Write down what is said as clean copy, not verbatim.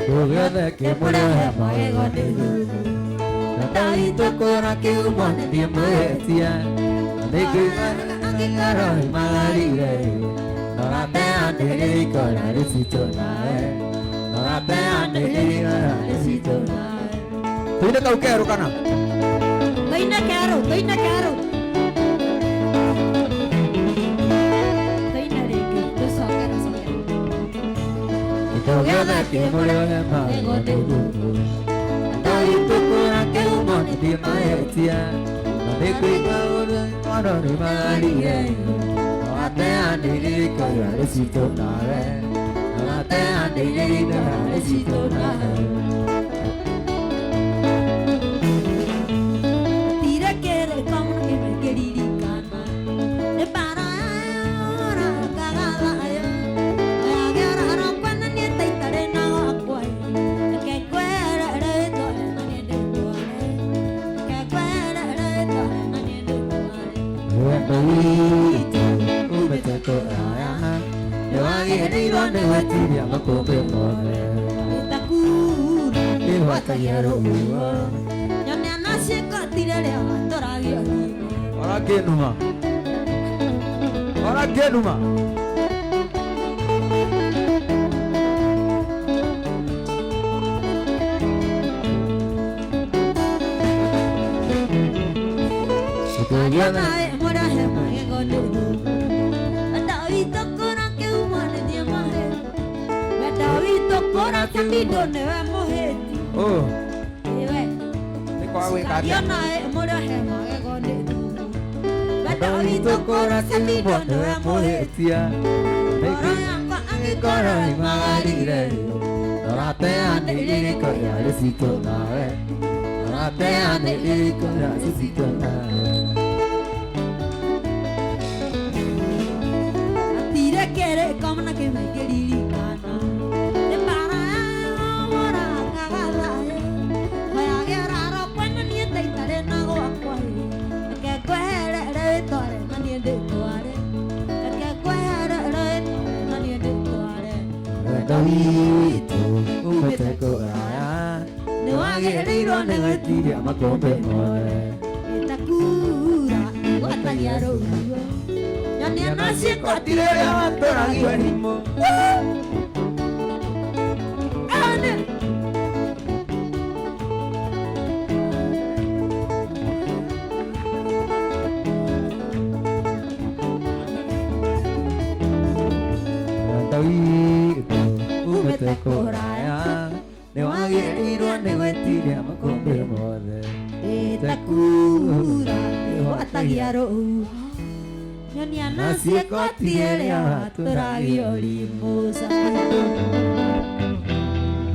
Together que muera maego de Taito cora que humano de muetia de que caro y malarire no la pena de cora de sitona no la pena de sitona. Tôi đã câu kêu con nào? Tôi đã kêu. Tôi đã đi kêu, tôi sợ kêu. Tôi đã về kêu mua leo em mà. Tôi tôi qua kêu mòn thì mà hết chia. Mà để quên qua rồi mà đi về. Nó té anh đi coi là để xí tôi nói. Nó té anh đi để xí tôi nói. Ora genuma. Oh. Dari tokora sini bono mohetia, neki kora imarire, norate ane iri kora resito nae, norate ane iri kora resito nae. Tira kere kamna ke mai keri kana, te para ora kagala, maya gera ro kwena ni te tare na go akwai, ke kwere re tore na ni de tore, ke kwere re na ni de tore. Dari tu umete ko aya, ne wage ri ro ne ngati ya makombe more. Itakura watayaro. Ya nasi kotire ya toragi wanimo. Ane. Tawi itu umete koraya, newagi iruan newati dia makombe more. Itakura watayaro. Nyonya nasi kotire ya toragi wanimo.